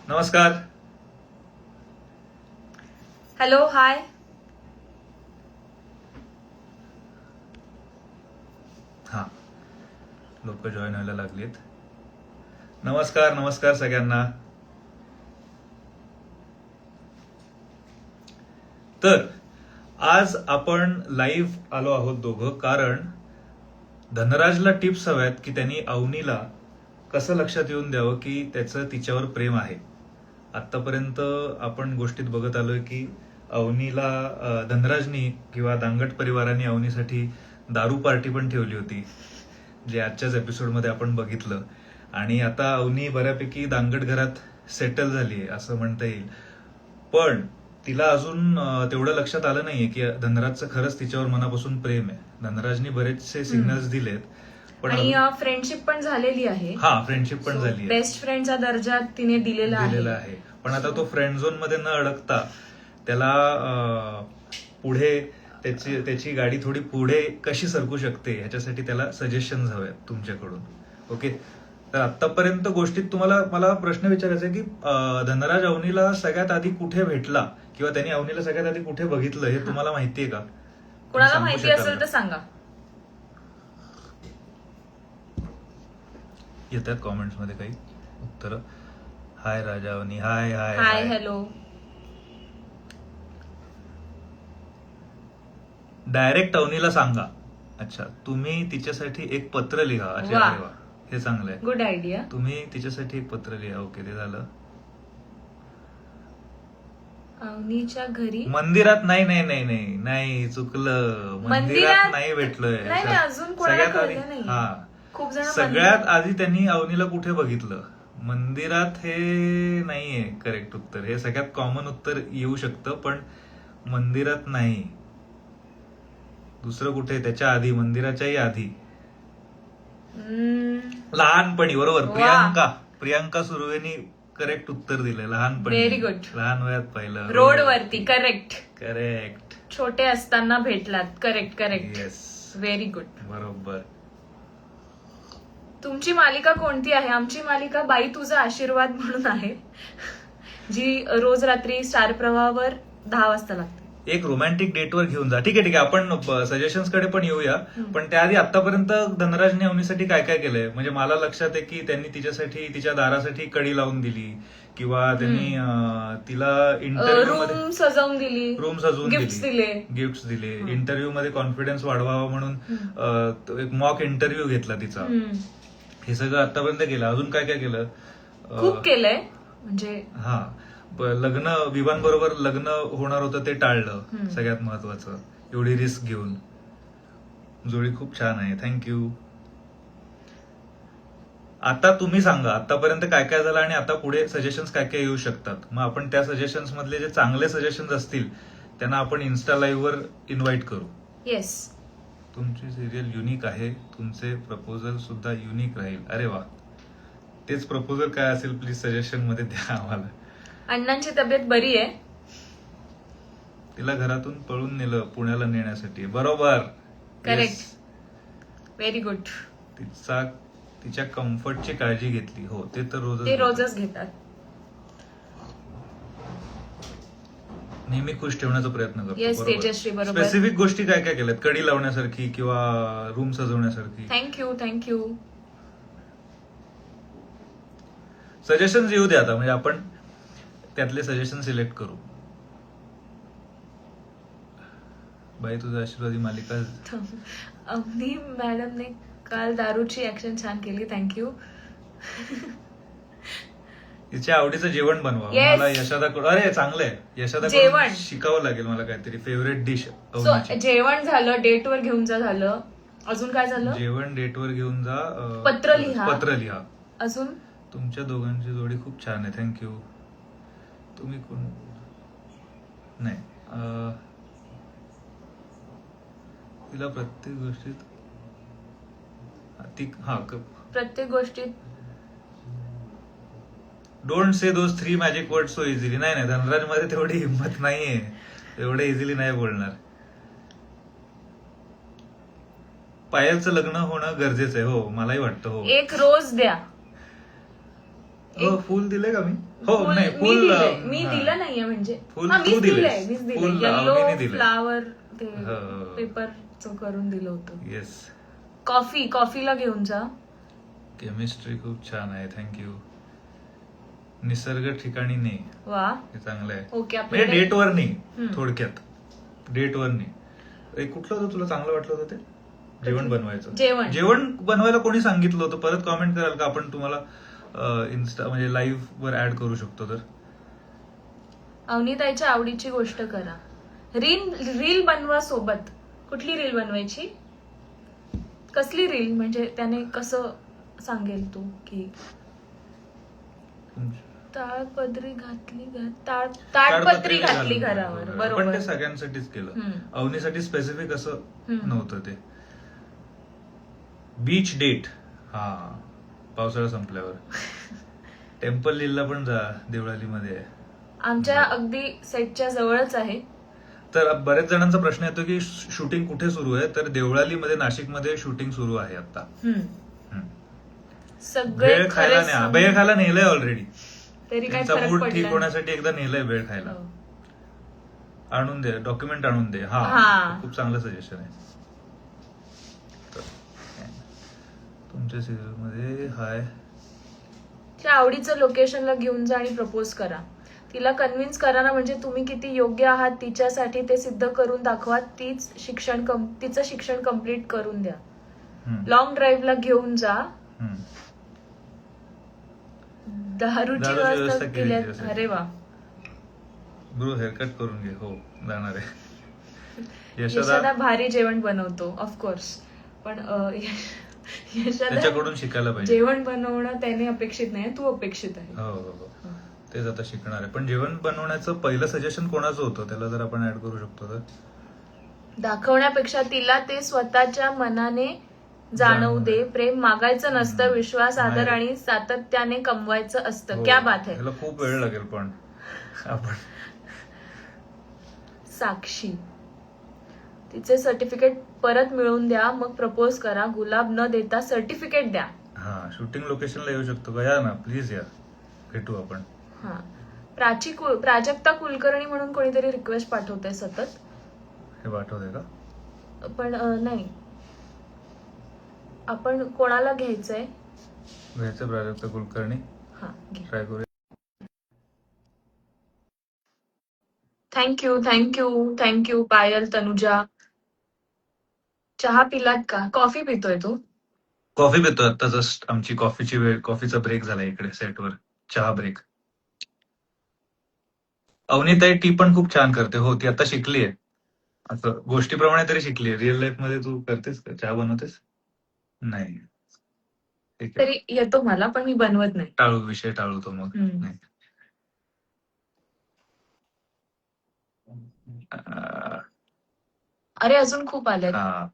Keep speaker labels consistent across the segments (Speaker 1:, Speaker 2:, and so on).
Speaker 1: नमस्कार.
Speaker 2: हॅलो, हाय.
Speaker 1: हा, लोक जॉईन व्हायला लागलीत. नमस्कार नमस्कार सगळ्यांना. तर आज आपण लाईव्ह आलो आहोत दोघं, कारण धनराजला टिप्स हव्यात की त्यांनी अवनीला कसं लक्षात येऊन द्यावं की त्याचं तिच्यावर प्रेम आहे. आतापर्यंत आपण गोष्टीत बघत आलोय की अवनीला धनराजनी किंवा दांगट परिवाराने अवनीसाठी दारू पार्टी पण ठेवली होती, जे आजच्याच एपिसोडमध्ये आपण बघितलं. आणि आता अवनी बऱ्यापैकी दांगट घरात सेटल झालीये असं म्हणता येईल. पण तिला अजून तेवढं लक्षात आलं नाहीये की धनराजचं खरंच तिच्यावर मनापासून प्रेम आहे. धनराजनी बरेचसे सिग्नल्स दिलेत, पण
Speaker 2: आणि फ्रेंडशिप पण झालेली आहे.
Speaker 1: हा, फ्रेंडशिप पण झाली आहे.
Speaker 2: बेस्ट फ्रेंडचा दर्जा तिने दिलेला
Speaker 1: आहे. पण आता तो फ्रेंड झोन मध्ये न अडकता त्याला पुढे त्याची गाडी थोडी पुढे कशी सरकू शकते ह्याच्यासाठी त्याला सजेशन्स हवेत तुमच्याकडून. ओके, तर आतापर्यंत गोष्टीत तुम्हाला मला प्रश्न विचारायचा आहे की धनराज अवनीला सगळ्यात आधी कुठे भेटला किंवा त्यांनी अवनीला सगळ्यात आधी कुठे बघितलं हे तुम्हाला माहितीये का?
Speaker 2: कोणाला माहिती असेल तर सांगा.
Speaker 1: येतात कॉमेंट्स मध्ये काही उत्तर. हाय राजा अवनी, हाय हाय
Speaker 2: हाय, हॅलो.
Speaker 1: डायरेक्ट अवनीला सांगा. अच्छा, तुम्ही तिच्यासाठी एक पत्र लिहा. अच्छा, अरे वा, हे चांगलं आहे.
Speaker 2: Good idea.
Speaker 1: तुम्ही तिच्यासाठी एक पत्र लिहा. ओके, ते झालं.
Speaker 2: अवनीच्या घरी
Speaker 1: मंदिरात नाही नाही नाही नाही नाही, चुकलं. मंदिरात नाही भेटलोय.
Speaker 2: अजून कोणाला कळलं नाही.
Speaker 1: हा,
Speaker 2: खूप जण
Speaker 1: सगळ्यात आधी त्यांनी अवनीला कुठे बघितलं? मंदिरात हे नाहीये करेक्ट उत्तर. हे सगळ्यात कॉमन उत्तर येऊ शकतं, पण मंदिरात नाही. दुसरं कुठे? त्याच्या आधी, मंदिराच्याही आधी, लहानपणी. बरोबर, प्रियांका सुर्वेनी करेक्ट उत्तर दिलंय. लहानपणी,
Speaker 2: व्हेरी गुड.
Speaker 1: लहान वयात पाहिलं.
Speaker 2: रोड वरती.
Speaker 1: करेक्ट.
Speaker 2: छोटे असताना भेटलात. करेक्ट.
Speaker 1: Yes,
Speaker 2: very good.
Speaker 1: बरोबर.
Speaker 2: तुमची मालिका कोणती आहे? आमची मालिका बाई तुझा आशीर्वाद म्हणून आहे, जी रोज रात्री स्टार प्रवाहावर 10 वाजता लागते.
Speaker 1: एक रोमॅन्टिक डेटवर घेऊन जा. ठीक आहे, आपण सजेशन्स कडे पण येऊया. पण त्याआधी आतापर्यंत धनराजने अवनीसाठी काय काय केलंय? म्हणजे मला लक्षात आहे की त्यांनी तिच्यासाठी, तिच्या दारासाठी कडी लावून दिली, किंवा त्यांनी तिला इंटरव्ह्यू मध्ये
Speaker 2: रूम सजवून दिली,
Speaker 1: रूम सजवून
Speaker 2: गिफ्ट्स दिले.
Speaker 1: इंटरव्ह्यू मध्ये कॉन्फिडन्स वाढवावा म्हणून एक मॉक इंटरव्ह्यू घेतला तिचा. हे सगळं आतापर्यंत केलं. अजून काय काय केलं?
Speaker 2: खूप केलंय. म्हणजे
Speaker 1: हा, लग्न, विवांबरोबर लग्न होणार होतं ते टाळलं. सगळ्यात महत्वाचं, एवढी रिस्क घेऊन. जोडी खूप छान आहे. थँक्यू. आता तुम्ही सांगा आतापर्यंत काय काय झालं आणि आता पुढे सजेशन्स काय काय येऊ शकतात. मग आपण त्या सजेशन्स मधले जे चांगले सजेशन्स असतील त्यांना आपण इन्स्टा लाईव्ह वर इन्व्हाइट करू.
Speaker 2: येस.
Speaker 1: तुमची सिरियल युनिक आहे, तुमचे प्रपोजल सुद्धा युनिक राहील. अरे वा, तेच प्रपोजल काय असेल प्लीज सजेशन मध्ये द्या आम्हाला.
Speaker 2: अण्णांची तब्येत बरी आहे.
Speaker 1: तिला घरातून पळून नेलं पुण्याला नेण्यासाठी. बरोबर.
Speaker 2: करेक्ट. Very good.
Speaker 1: तिच्या कम्फर्टची काळजी घेतली. हो, ते तर
Speaker 2: रोजच घेतात.
Speaker 1: नेहमी खुश ठेवण्याचा प्रयत्न करतो.
Speaker 2: येस, तेजश्री बरोबर.
Speaker 1: स्पेसिफिक गोष्टी काय काय केल्यात? कडी लावण्यासारखी किंवा रूम सजवण्यासारखी.
Speaker 2: थँक्यू.
Speaker 1: सजेशन येऊ दे आता, म्हणजे आपण त्यातले सजेशन सिलेक्ट करू. बाई तुझा आशीर्वादी मालिका.
Speaker 2: अवनी मॅडमने काल दारूची ऍक्शन छान केली. थँक्यू.
Speaker 1: तिच्या आवडीचं जेवण बनवा. मला यशादाकडून, अरे चांगलंय, यशादाकडून शिकावं लागेल मला काहीतरी फेवरेट डिश.
Speaker 2: जेवण झालं, डेटवर घेऊन जा झालं. अजून काय झालं?
Speaker 1: जेवण डेटवर घेऊन जा,
Speaker 2: पत्र लिहा. अजून
Speaker 1: तुमच्या दोघांची जोडी खूप छान आहे. थँक्यू. तुम्ही कोण? नाही, तिला प्रत्येक गोष्टीत don't say those 3 magic word so easily. नाही, धनराज मध्ये तेवढी हिंमत नाहीये, एवढे इझिली नाही बोलणार. पायलचं लग्न होणं गरजेचं आहे. हो, मलाही वाटतं. हो,
Speaker 2: एक रोज द्या.
Speaker 1: फुल दिले का मी? हो
Speaker 2: फुल
Speaker 1: नाही
Speaker 2: मी
Speaker 1: फुल
Speaker 2: दिलंय. मी
Speaker 1: हा.
Speaker 2: दिलं नाहीये म्हणजे
Speaker 1: फुल
Speaker 2: हा,
Speaker 1: तू
Speaker 2: मीच
Speaker 1: दिलेस.
Speaker 2: दिलंय मीच दिलंय
Speaker 1: फुल
Speaker 2: येल्लो
Speaker 1: अवनीने दिलंय.
Speaker 2: फ्लावर ते
Speaker 1: हो.
Speaker 2: पेपरचं करून दिलं होतं.
Speaker 1: येस.
Speaker 2: कॉफीला घेऊन जा.
Speaker 1: केमिस्ट्री खूप छान आहे, थँक्यू. निसर्ग ठिकाणी नाही,
Speaker 2: वा
Speaker 1: हे चांगलं आहे.
Speaker 2: ओके
Speaker 1: म्हणजे
Speaker 2: आपल्याकडे
Speaker 1: डेटवर नाही,
Speaker 2: हम्म.
Speaker 1: थोडक्यात डेटवर नाही. एक कुठलं होतं तुला चांगलं वाटलं होतं ते? जेवण बनवायचं.
Speaker 2: जेवण.
Speaker 1: जेवण बनवायला कोणी सांगितलं होतं? परत कॉमेंट कराल का? आपण तुम्हाला इन्स्टा म्हणजे लाईव्ह वर ऍड करू शकतो तर.
Speaker 2: अवनीताईच्या आवडीची गोष्ट करा. रील बनवा सोबत. कुठली रील बनवायची? कसली रील? म्हणजे त्याने कसं सांगेल तू की ताडपत्री घातली घरावर.
Speaker 1: पण
Speaker 2: बरोबर.
Speaker 1: ते सगळ्यांसाठीच केलं.
Speaker 2: हम्म.
Speaker 1: अवनीसाठी स्पेसिफिक असं
Speaker 2: हम्म.
Speaker 1: नव्हतं ते. बीच डेट, हा पावसाळा संपल्यावर. टेम्पल हिलला पण जा, देवळालीमध्ये आहे.
Speaker 2: आमच्या अगदी सेटच्या जवळच आहे.
Speaker 1: तर बऱ्याच जणांचा प्रश्न येतो की शूटिंग कुठे सुरू आहे? तर देवळालीमध्ये, नाशिकमध्ये शूटिंग सुरू आहे आता.
Speaker 2: सगळे
Speaker 1: भेळ खायला नाही, भेळ खायला नेलंय ऑलरेडी.
Speaker 2: तरी काय
Speaker 1: त्यांचा
Speaker 2: फरक
Speaker 1: मूड ठीक
Speaker 2: पडला नाही.
Speaker 1: होण्यासाठी एकदा नेलंय भेळ खायला.
Speaker 2: हो.
Speaker 1: आणून दे, डॉक्युमेंट आणून दे. हा
Speaker 2: हा.
Speaker 1: खूप चांगलं सजेशन आहे. तर, तुमच्या सिरियल मध्ये हाय
Speaker 2: तिच्या आवडीचं लोकेशनला घेऊन जा आणि प्रपोज करा. तिला कन्व्हिन्स करा ना, म्हणजे तुम्ही किती योग्य आहात तिच्यासाठी ते सिद्ध करून दाखवा. तिचं शिक्षण कम्प्लीट करून द्या. लॉंग ड्राईव्हला घेऊन जा. दारूची व्यवस्था केली. अरे वा.
Speaker 1: ब्रो हेअरकट करून घे. हो जाणार आहे.
Speaker 2: यशोदा भारी जेवण बनवतो ऑफकोर्स, पण यशोदा
Speaker 1: त्याच्याकडून शिकायला पाहिजे.
Speaker 2: जेवण बनवणं त्याने अपेक्षित नाही, तू अपेक्षित आहे.
Speaker 1: हो तेच आता शिकणार आहे. पण जेवण बनवण्याचं पहिलं सजेशन कोणाचं होतं? त्याला जर आपण ऍड करू शकतो तर.
Speaker 2: दाखवण्यापेक्षा तिला ते स्वतःच्या मनाने जाणवू दे. प्रेम मागायचं नसतं, विश्वास, आदर आणि सातत्याने कमवायचं असतं. क्या बात आहे.
Speaker 1: त्याला खूप वेळ लागेल पण आपण.
Speaker 2: साक्षी, तिचे सर्टिफिकेट परत मिळवून द्या, मग प्रपोज करा. गुलाब न देता सर्टिफिकेट द्या.
Speaker 1: हा शूटिंग लोकेशनला येऊ शकतो का? या ना प्लीज, या भेटू आपण.
Speaker 2: हा. प्राजक्ता कुलकर्णी म्हणून कोणीतरी रिक्वेस्ट पाठवतंय सतत.
Speaker 1: हे पाठवते का?
Speaker 2: पण नाही, आपण कोणाला घ्यायचंय?
Speaker 1: प्राजक्ता कुलकर्णी.
Speaker 2: हा घे.
Speaker 1: ट्राय करूया.
Speaker 2: थँक्यू पायल, तनुजा. चहा पिलात का? कॉफी पितोय तू?
Speaker 1: कॉफी पितो आता. जस्ट आमची कॉफीची वेळ, कॉफीचा ब्रेक झाला इकडे सेटवर. चहा ब्रेक. अवनीताई टी पण खूप छान करते. हो ती आता शिकली आहे. असं गोष्टीप्रमाणे तरी शिकली आहे. रिअल लाईफ मध्ये तू करतेस का? चहा बनवतेस? नाही. ठीक आहे.
Speaker 2: तरी येतो मला, पण मी बनवत नाही.
Speaker 1: विषय टाळू तो मग. नाही.
Speaker 2: अरे अजून खूप आल्यात.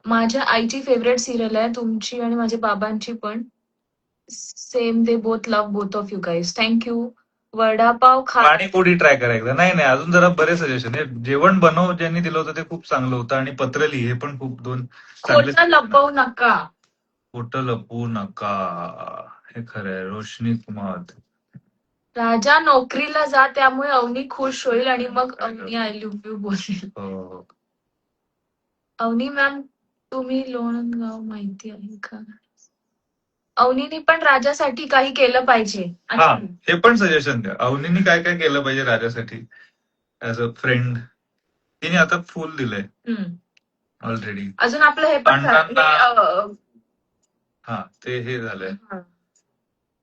Speaker 2: माझ्या आईची फेवरेट सिरियल आहे, तुमची आणि माझ्या बाबांची पण. Same, they both love both of you guys. Thank you. Vada pav
Speaker 1: panipuri try करायचं. नाही अजून जरा बरेच सजेशन आहे. जेवण बनव ज्यांनी दिलं होतं ते खूप चांगलं होतं. आणि पत्रली हे पण खूप दोन चांगले.
Speaker 2: खोटं लपवू नका.
Speaker 1: खोटं लपवू नका, हे खरं आहे. रोशनी कुमार.
Speaker 2: राजा नोकरीला जा, त्यामुळे अवनी खुश होईल आणि मग अवनी आय लव्ह यू बोलेल.
Speaker 1: हो.
Speaker 2: अवनी मॅम, तुम्ही लोणगाव माहिती आहे का? अवनीने पण राजासाठी काही केलं पाहिजे.
Speaker 1: हा हे पण सजेशन द्या. अवनीने काय काय केलं पाहिजे राजासाठी ऍज अ फ्रेंड. तिने आता फुल दिलंय ऑलरेडी.
Speaker 2: अजून आपलं हे पण
Speaker 1: हा ते हे झालंय.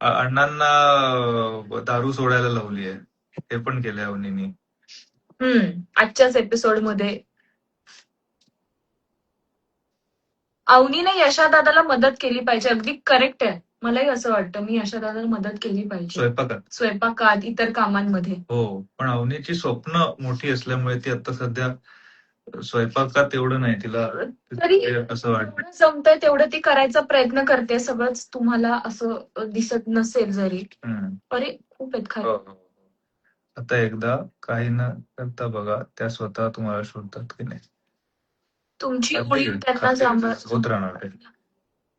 Speaker 1: अण्णांना दारू सोडायला लावली आहे, हे पण केलंय अवनीनी.
Speaker 2: आजच्याच एपिसोड मध्ये अवनीने यशा दादाला मदत केली पाहिजे. अगदी करेक्ट आहे. मलाही असं वाटतं, मी यशा दादाला मदत केली पाहिजे स्वयंपाकात, इतर कामांमध्ये.
Speaker 1: हो, पण अवनीची स्वप्न मोठी असल्यामुळे ती आता सध्या स्वयंपाकात एवढं नाही. तिला
Speaker 2: तरी
Speaker 1: असं वाटतं
Speaker 2: जमतंय तेवढं ती करायचा प्रयत्न करते. सगळंच तुम्हाला असं दिसत नसेल जरी. अरे खूप आहेत खरं.
Speaker 1: आता एकदा काही न करता बघा, त्या स्वतः तुम्हाला शोधतात की नाही.
Speaker 2: तुमची उणीव त्यांना
Speaker 1: होत राहणार.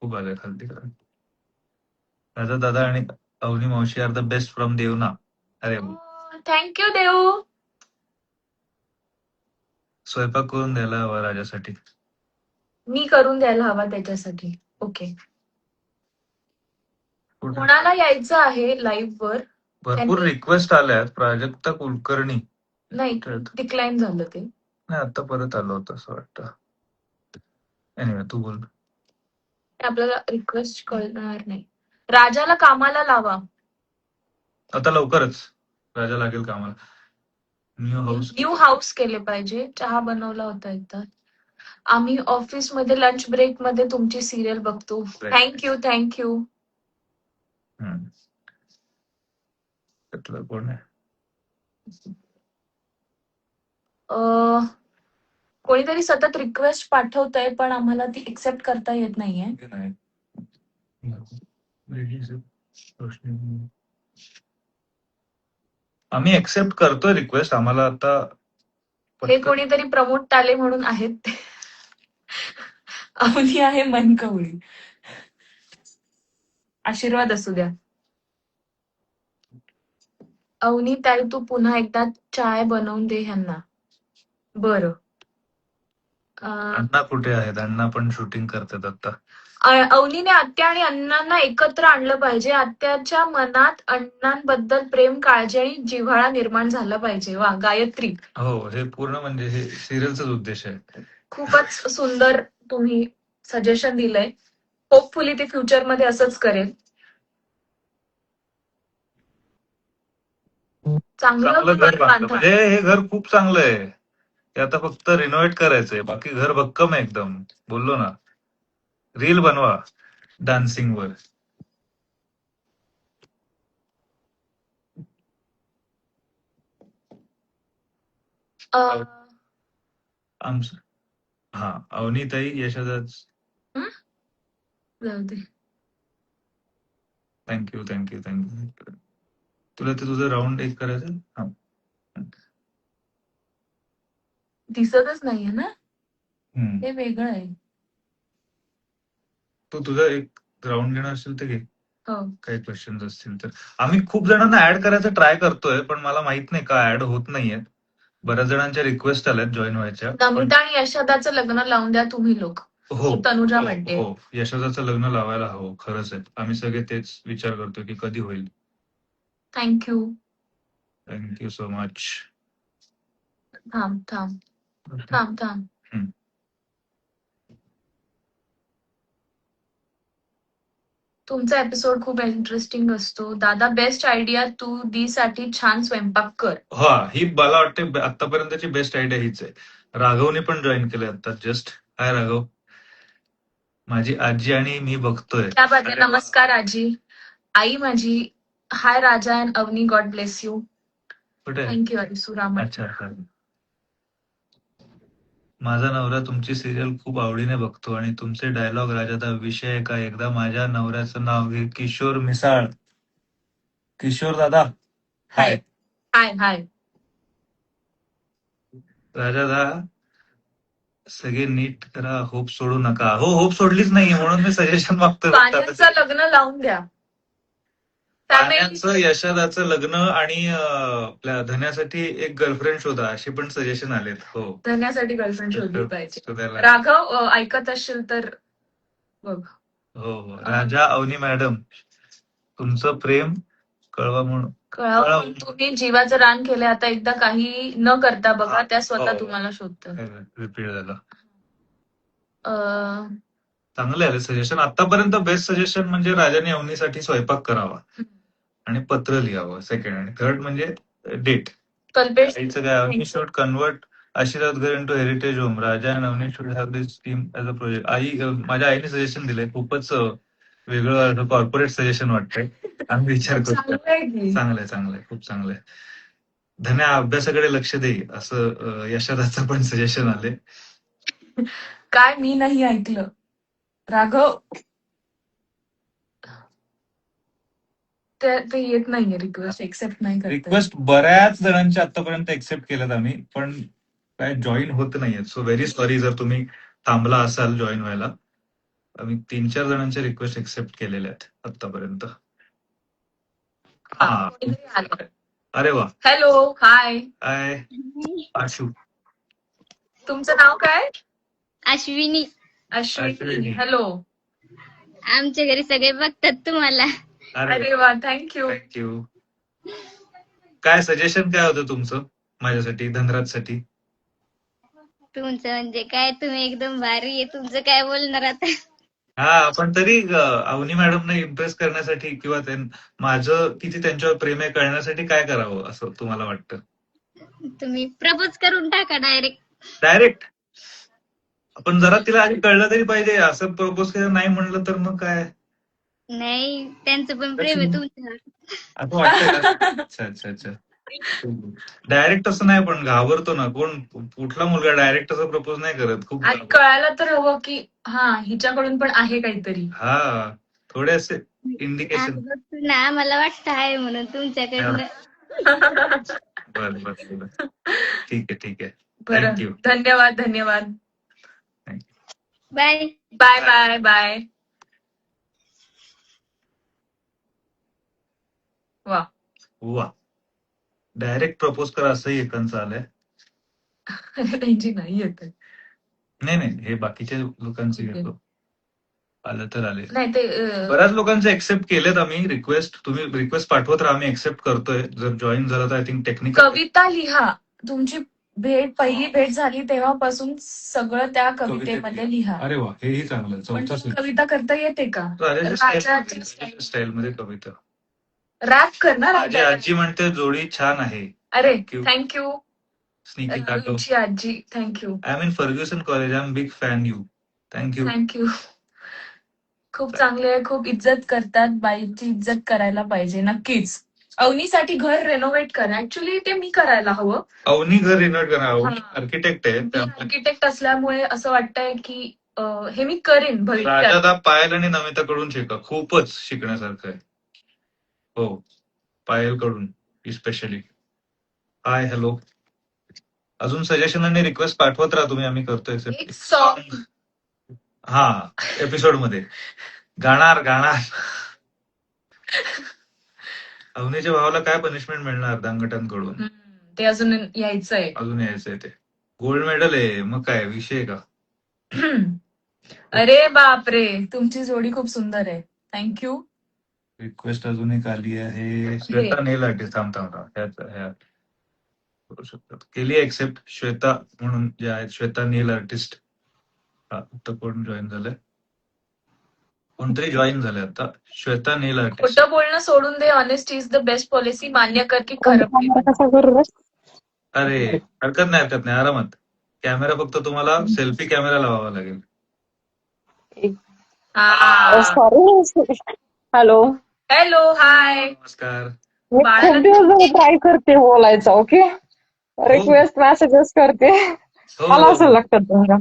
Speaker 1: खूप आलंय खालती. राजा दादा आणि अवनी मावशी आर द बेस्ट फ्रॉम देवना. अरे
Speaker 2: थँक्यू देऊ.
Speaker 1: स्वयंपाक करून द्यायला हवा राजासाठी.
Speaker 2: मी करून द्यायला हवा त्याच्यासाठी. ओके.
Speaker 1: कुठे?
Speaker 2: कोणाला यायचं आहे लाईव्ह वर?
Speaker 1: भरपूर
Speaker 2: त्यांनी-
Speaker 1: रिक्वेस्ट आल्यात. प्राजक्ता कुलकर्णी.
Speaker 2: नाही, डिक्लाईन झालं ते.
Speaker 1: नाही, आता परत आलं होतं असं वाटतं. एनिवे तू बोल.
Speaker 2: आपल्याला रिक्वेस्ट कळणार नाही. राजाला कामाला लावा.
Speaker 1: आता लवकरच राजा लागेल कामाला.
Speaker 2: न्यू हाऊस केले पाहिजे. चहा बनवला होता एकदा. आम्ही ऑफिस मध्ये लंच ब्रेक मध्ये तुमची सिरियल बघतो. थँक्यू.
Speaker 1: कोण आहे?
Speaker 2: कोणीतरी सतत रिक्वेस्ट पाठवतंय पण आम्हाला ती एक्सेप्ट करता येत नाहीये.
Speaker 1: नाही. आम्ही एक्सेप्ट करतोय रिक्वेस्ट. आम्हाला आता
Speaker 2: हे कोणीतरी प्रमोद ताले म्हणून आहेत. अवनी आहे मनकवळी. आशीर्वाद असू द्या. अवनी ताई तू पुन्हा एकदा चाय बनवून दे ह्यांना. बरं.
Speaker 1: अण्णा कुठे आहेत? अण्णा पण शूटिंग करतात आता.
Speaker 2: अवनीने आत्या आणि अण्णांना एकत्र आणलं पाहिजे. आत्याच्या मनात अण्णांबद्दल प्रेम, काळजी आणि जिव्हाळा निर्माण झाला पाहिजे. वा, गायत्री.
Speaker 1: हो, हे पूर्ण म्हणजे हे सिरियलचाच उद्देश आहे.
Speaker 2: खूपच सुंदर तुम्ही सजेशन दिलंय. होपफुली ते फ्युचर मध्ये असंच करेल. चांगलं
Speaker 1: चांगलं घर
Speaker 2: घर
Speaker 1: बांधलं.
Speaker 2: बांधा.
Speaker 1: म्हणजे हे घर खूप चांगलं आहे. ते आता फक्त रिनोव्हेट करायचंय. बाकी घर भक्कम आहे एकदम. बोललो ना. रील बनवा डान्सिंग वर. आमचं हा अवनीताई यशोदाच.
Speaker 2: जाऊ दे.
Speaker 1: थँक्यू. तुला ते तुझं राऊंड एक करायचं. हा,
Speaker 2: दिसतच नाहीये ना. हे वेगळं आहे.
Speaker 1: तू तुझं एक राऊंड घेणार असेल तर घे.
Speaker 2: हो.
Speaker 1: काही क्वेश्चन असतील तर. आम्ही खूप जणांना ऍड करायचं ट्राय करतोय पण मला माहित नाही का ऍड होत नाहीये. बऱ्याच जणांच्या रिक्वेस्ट आल्यात जॉईन व्हायच्या.
Speaker 2: नमिता आणि यशोदाचं लग्न लावून द्या तुम्ही लोक.
Speaker 1: हो,
Speaker 2: तनुजा म्हणते.
Speaker 1: हो, यशोदाचं लग्न लावायला हवं. खरंच आहे. आम्ही सगळे तेच विचार करतोय की कधी होईल.
Speaker 2: Thank you
Speaker 1: so much.
Speaker 2: थांब. तुमचा एपिसोड खूप इंटरेस्टिंग असतो. दादा बेस्ट आयडिया तू दी साठी छान स्वयंपाक कर.
Speaker 1: हा, ही मला वाटते आतापर्यंतची बेस्ट आयडिया हीच आहे. राघवने पण जॉईन केलंय आता जस्ट. हाय राघव. माझी आजी आणि मी बघतोय.
Speaker 2: त्या बाबतीत नमस्कार आजी. आई माझी. Hi Raja and Avani, god bless you.
Speaker 1: कुठे?
Speaker 2: थँक्यू अरिसू रामन.
Speaker 1: अच्छा. माझा नवरा तुमची सिरियल खूप आवडीने बघतो आणि तुमचे डायलॉग राजादा विषय आहे का? एकदा माझ्या नवऱ्याचं नाव घे. किशोर मिसाळ. किशोर दादा हाय.
Speaker 2: हाय.
Speaker 1: राजादा सगळे नीट करा. होप सोडू नका. हो, होप सोडलीच नाहीये म्हणून मी सजेशन मागतोय.
Speaker 2: पाण्याचं लग्न लावून द्या.
Speaker 1: पाण्याचं यशोदाचं लग्न आणि आपल्या धन्यासाठी एक गर्लफ्रेंड शोधा अशी पण सजेशन आलेत. हो,
Speaker 2: धन्यासाठी गर्लफ्रेंड शोधली पाहिजे.
Speaker 1: शोधायला.
Speaker 2: राघव ऐकत असशील तर बघ.
Speaker 1: हो. राजा अवनी मॅडम तुमचं प्रेम कळवा म्हणून
Speaker 2: कळावं. तुम्ही जीवाचं रान केलंय. आता एकदा काही न करता बघा. त्या स्वतः तुम्हाला शोधतात.
Speaker 1: रिपीट झालं. चांगले आले सजेशन. आतापर्यंत बेस्ट सजेशन म्हणजे राजाने अवनीसाठी स्वयंपाक करावा आणि पत्र लिहावं. सेकंड आणि थर्ड म्हणजे डेट. आईचं काय? अवनी शुड कन्वर्ट आशीर्वाद घर into heritage home. Raja and Avani should have this team as a project. माझ्या आईने सजेशन दिलंय. खूपच वेगळं कॉर्पोरेट सजेशन वाटतंय. आम्ही विचार करतो. चांगलंय. खूप चांगलंय. धन्या अभ्यासाकडे लक्ष दे असं यशोदाचं पण सजेशन आले.
Speaker 2: काय मी नाही ऐकलं राघव. ते येत नाहीये रिक्वेस्ट. एक्सेप्ट नाही करत.
Speaker 1: रिक्वेस्ट बऱ्याच जणांच्या आतापर्यंत एक्सेप्ट केल्यात आम्ही पण काय जॉईन होत नाहीये. सो व्हेरी सॉरी जर तुम्ही थांबला असाल जॉईन व्हायला. आम्ही 3-4 जणांच्या रिक्वेस्ट एक्सेप्ट केलेल्या आहेत आतापर्यंत. हा. अरे वा.
Speaker 2: हॅलो, हाय.
Speaker 1: काय आशू.
Speaker 2: तुमचं नाव काय?
Speaker 3: अश्विनी.
Speaker 2: अश्विनी. हॅलो.
Speaker 3: आमच्या घरी सगळे बघतात तुम्हाला.
Speaker 2: अरे वा, थँक्यू.
Speaker 1: थँक्यू. काय सजेशन काय होतं तुमचं माझ्यासाठी, धनराजसाठी?
Speaker 3: तुमचं म्हणजे काय, तुम्ही एकदम भारी आहे. तुमचं काय बोलणार आता.
Speaker 1: हा, पण तरी अवनी मॅडमना इम्प्रेस करण्यासाठी किंवा माझं किती त्यांच्यावर प्रेम आहे कळण्यासाठी काय करावं असं तुम्हाला वाटतं?
Speaker 3: तुम्ही प्रपोज करून टाका डायरेक्ट.
Speaker 1: डायरेक्ट? आपण जरा तिला आधी कळलं तरी पाहिजे. असं प्रपोज केलं नाही म्हणलं तर मग काय?
Speaker 3: नाही, त्यांचं पण प्रेम आहे तुमच्यावर.
Speaker 1: असं वाटतं का? अच्छा अच्छा अच्छा. डायरेक्ट असं नाही, पण घाबरतो ना कोण. कुठला मुलगा डायरेक्ट असं प्रपोज नाही करत. खूप
Speaker 2: आणि कळायला तर हवं की हा हिच्याकडून पण आहे काहीतरी.
Speaker 1: हा, थोडे असे इंडिकेशन.
Speaker 3: आम्ही बघतो ना, मला वाटतं आहे म्हणून तुमच्याकडनं.
Speaker 1: बरं बरं बरं. ठीक आहे ठीक आहे.
Speaker 2: बरं,
Speaker 1: थँक्यू.
Speaker 2: धन्यवाद धन्यवाद.
Speaker 3: बाय.
Speaker 2: Bye bye bye. वा.
Speaker 1: वा. डायरेक्ट प्रपोज करा असंही एकांचं आलंय.
Speaker 2: त्यांची नाही येत.
Speaker 1: नाही नाही, हे बाकीच्या लोकांचं येतो. आलं तर आले.
Speaker 2: नाही ते
Speaker 1: बऱ्याच लोकांचे एक्सेप्ट केलेत आम्ही रिक्वेस्ट. तुम्ही रिक्वेस्ट पाठवत राहा, आम्ही एक्सेप्ट करतोय. जर जॉईन झालं तर आय थिंक टेक्निकल.
Speaker 2: कविता लिहा. तुमची पहिली भेट झाली तेव्हापासून सगळं त्या कवितेमध्ये लिहा.
Speaker 1: अरे वा, हेही चांगलं.
Speaker 2: पण
Speaker 1: चौथा
Speaker 2: कविता करता येते का?
Speaker 1: राजाच्या स्टाईल मध्ये कविता.
Speaker 2: रॅप करणार
Speaker 1: माझी आजी म्हणते जोडी छान आहे.
Speaker 2: अरे
Speaker 1: Thank you.
Speaker 2: थँक्यू.
Speaker 1: स्निकी काटो.
Speaker 2: तुमची आजी thank you.
Speaker 1: I am in Fergusson college. I am big fan you. Thank you.
Speaker 2: Thank you. खूप चांगले आहे. खूप इज्जत करतात. बाईची इज्जत करायला पाहिजे नक्कीच. अवनीसाठी घर रेनोव्हेट करा. ऍक्च्युली ते मी करायला हवं.
Speaker 1: अवनी घर रिनोव्हेट करणार.
Speaker 2: हा.
Speaker 1: आर्किटेक्ट आहे.
Speaker 2: आर्किटेक्ट असल्यामुळे असं वाटतंय की हे मी करेन भविष्यात.
Speaker 1: राजादा पायल आणि नमिताकडून शिका. खूपच शिकण्यासारखं आहे. हो, पायल कडून स्पेशली. Hi hello. अजून सजेशन आणि रिक्वेस्ट पाठवत राहा तुम्ही, आम्ही करतोय.
Speaker 2: एक सॉन्ग.
Speaker 1: हा, एपिसोड मध्ये गाणार गाणार. अवनीच्या भावाला काय पनिशमेंट मिळणार दांगटांकडून?
Speaker 2: ते अजून यायचंय.
Speaker 1: अजून यायचंय ते. गोल्ड मेडल आहे, मग काय विषय का?
Speaker 2: अरे बापरे, तुमची जोडी खूप सुंदर आहे. थँक्यू.
Speaker 1: रिक्वेस्ट अजून एक आली आहे. Shweta nail artist. थांबता करू शकतात. केली एक्सेप्ट श्वेता म्हणून जे आहेत, श्वेता नेल आर्टिस्ट. आता कोण जॉईन झालंय? कोणतरी जॉईन झालंय आता. Shweta nail artist.
Speaker 2: खोटं बोलणं सोडून दे. Honesty is the best policy. मान्य कर की खरं.
Speaker 1: अरे हरकत नाही आरामात. कॅमेरा फक्त तुम्हाला सेल्फी कॅमेरा लावावा लागेल.
Speaker 4: सॉरी. हॅलो.
Speaker 2: हॅलो, हाय.
Speaker 1: नमस्कार.
Speaker 4: मी खूप दिवस ट्राय करते बोलायचं. ओके, रिक्वेस्ट मेसेजेस करते. मला असं लागतं तुमच्या.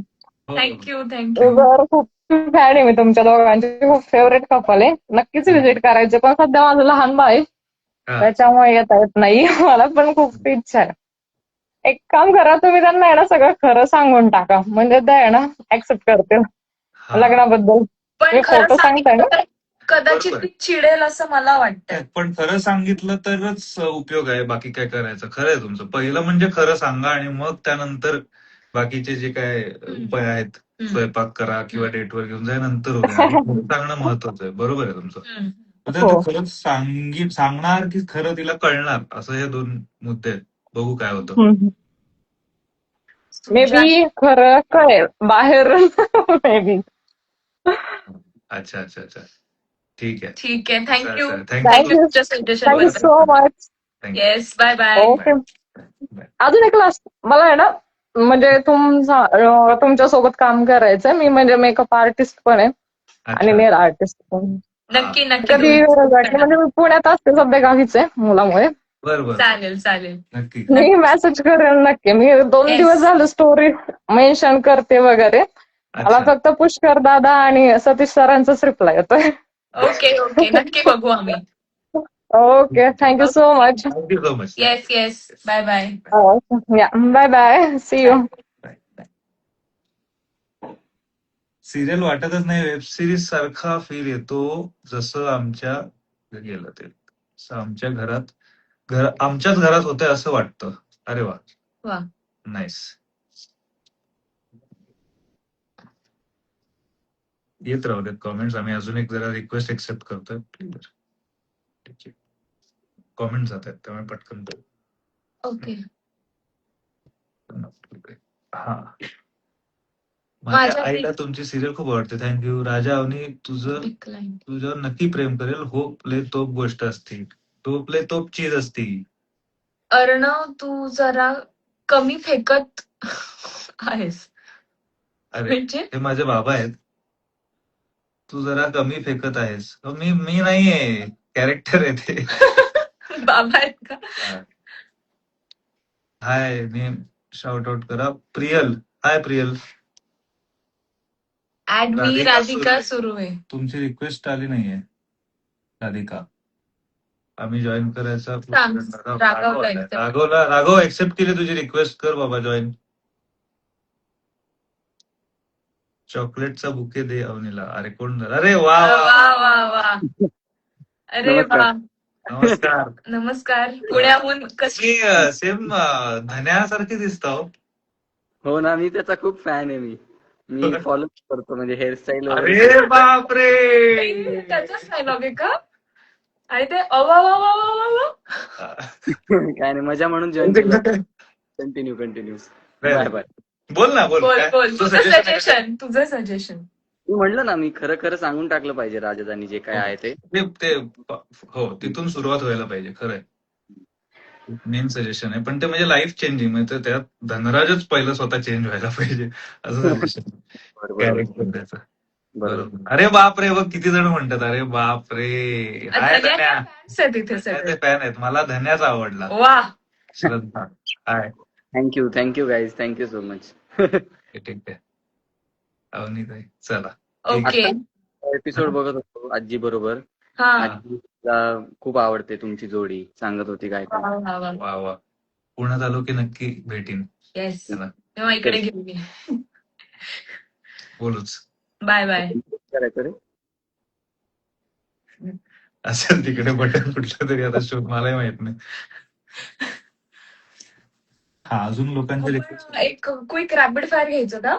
Speaker 2: Thank you thank you.
Speaker 4: खूप फॅन आहे मी तुमच्या दोघांची. खूप फेवरेट कपल आहे. नक्कीच व्हिजिट करायचे, पण सध्या माझं लहान बाळ आहे त्याच्यामुळे येता येत नाही. मला पण खूप इच्छा आहे. एक काम करा, तुम्ही त्यांना आहे ना सगळं खरं सांगून टाका, म्हणजे ते आहे ना ऍक्सेप्ट करतील लग्नाबद्दल.
Speaker 2: पण
Speaker 4: फोटो सांगताय ना.
Speaker 2: कदाचित ती चिडेल असं मला वाटतं.
Speaker 1: पण खरं सांगितलं तरच उपयोग आहे, बाकी काय करायचं. खरं आहे तुमचं. पहिलं म्हणजे खरं सांगा आणि मग त्यानंतर बाकीचे जे काय उपाय आहेत, स्वयंपाक करा किंवा डेटवर घेऊन जाय, नंतर होईल. सांगणं महत्वाचं आहे. बरोबर आहे तुमचं. खरंच सांगणार की खरं तिला कळणार, असं हे दोन मुद्दे आहेत. बघू काय होतं.
Speaker 4: मे बी खरं कळेल बाहेर. May be.
Speaker 1: अच्छा अच्छा अच्छा. ठीक आहे
Speaker 2: ठीक आहे. Thank you.
Speaker 4: Thank you so much.
Speaker 2: Yes, bye bye.
Speaker 4: Okay. अजून एक लास्ट, मला आहे ना म्हणजे तुमच्या सोबत काम करायचंय. मी म्हणजे मेकअप आर्टिस्ट पण आहे आणि नेल आर्टिस्ट पण.
Speaker 2: नक्की नक्की.
Speaker 4: कधी म्हणजे मी पुण्यात असते, सध्या गावीच आहे मुलामुळे.
Speaker 1: बरोबर.
Speaker 2: चालेल चालेल.
Speaker 1: नक्की.
Speaker 4: मी मेसेज करेन नक्की. मी 2 दिवस झालं स्टोरी मेन्शन करते वगैरे. मला फक्त पुष्कर दादा आणि सतीश सरांचाच रिप्लाय येतोय.
Speaker 2: ओके ओके, नक्की बघू आम्ही.
Speaker 4: Okay, thank you so much.
Speaker 1: Thank you so much.
Speaker 2: Yes yes, bye bye.
Speaker 4: Yeah, bye bye, see you.
Speaker 1: Serial वाटतच नाही, वेब सिरीज सारखा फील येतो जसं आमच्या गेलं ते. असं आमच्याच घरात होते असं वाटतं. अरे वा,
Speaker 2: वा.
Speaker 1: नाईस. येत राहू देत कॉमेंट्स. आम्ही अजून एक जरा रिक्वेस्ट एक्सेप्ट करतोय. ठीक आहे, कॉमेंट जात आहेत त्यामुळे पटकन
Speaker 2: ओके.
Speaker 1: हा.
Speaker 2: माझ्या
Speaker 1: माझ्या आईला तुमची सिरियल खूप आवडते. थँक्यू. राजा अवनी
Speaker 2: Decline.
Speaker 1: तुझ्यावर नक्की प्रेम करेल. होप लय तोप गोष्ट असती. तोप लय तोप चीज असती.
Speaker 2: अर्णव, तू जरा कमी फेकत आहेस.
Speaker 1: अरे
Speaker 2: म्हणजे
Speaker 1: हे माझे बाबा आहेत. तू जरा कमी फेकत आहेस. मी नाहीये, कॅरेक्टर आहे ते.
Speaker 2: बाबा आहेत का?
Speaker 1: हाय, नेम शाउट आउट करा. प्रियल. हाय प्रियल.
Speaker 2: ऍड मी
Speaker 1: राधिका
Speaker 2: राधिका
Speaker 1: सुर्वे.
Speaker 2: सुर्वे.
Speaker 1: तुमची रिक्वेस्ट आली नाहीये राधिका. आम्ही जॉईन करायचा
Speaker 2: सांग. राघवला accept.
Speaker 1: राघव एक्सेप्ट केली तुझी रिक्वेस्ट. कर बाबा जॉईन. चॉकलेटचा बुके दे अवनीला. अरे कोण झालं? अरे वा वा
Speaker 2: वा वा वा. अरे वा.
Speaker 1: नमस्कार.
Speaker 2: नमस्कार. पुण्याहून कशी?
Speaker 1: मी सेम धन्यासारखी दिसतो.
Speaker 5: हो ना, मी त्याचा खूप फॅन आहे. मी फॉलो करतो म्हणजे हेअरस्टाईल वगैरे.
Speaker 1: अरे बापरे.
Speaker 2: त्याचाच डायलॉग आहे का? आणि ते अवा वा वा वा वा वा.
Speaker 5: काय नाही, मजा म्हणून जॉईन केलं. कंटिन्यू. Bye bye.
Speaker 1: बोल ना, बोल.
Speaker 2: बोल
Speaker 1: काय?
Speaker 2: बोल.
Speaker 1: तुझं
Speaker 2: तुझं
Speaker 1: suggestion आहे का?
Speaker 2: सजेशन. तुझं सजेशन.
Speaker 5: मी म्हणलं ना, मी खरं सांगून टाकलं पाहिजे राजधानी जे काय आहे ते.
Speaker 1: हो, तिथून सुरुवात व्हायला पाहिजे. खरंय. मेन सजेशन आहे. पण ते म्हणजे लाईफ चेंजिंग. म्हणजे त्यात धनराजच पहिलं स्वतः चेंज व्हायला पाहिजे असं सजेशन.
Speaker 5: बरोबर
Speaker 1: कॅरेक्टर त्याचं.
Speaker 5: बरोबर.
Speaker 1: बरोबर. अरे बापरे, बघ किती जण म्हणतात अरे बापरे. हाय धन्या.
Speaker 2: फॅन्स आहेत इथे सगळे.
Speaker 1: ते फॅन आहेत. मला धन्याचा आवडला.
Speaker 2: वा.
Speaker 1: Shraddha. Hi.
Speaker 5: Thank you guys. Thank you so much.
Speaker 1: ठीक आहे. अवनीताई चला.
Speaker 2: ओके.
Speaker 5: एपिसोड बघत होतो आजी बरोबर.
Speaker 2: हा.
Speaker 5: आजीला खूप आवडते तुमची जोडी. सांगत होती काय काय.
Speaker 1: वा वा. पुण्यात आलो की नक्की भेटीन.
Speaker 2: येस.
Speaker 1: चला
Speaker 2: तेव्हा इकडे घेऊन ये.
Speaker 1: बोलूच.
Speaker 2: Bye bye.
Speaker 5: करायचं रे.
Speaker 1: असेल तिकडे बटन कुठलं तरी. आता शोध, मलाही माहित नाही. हा, अजून लोकांचे रिक्वेस्ट.
Speaker 2: एक क्विक रॅपिड फायर घ्यायचं का?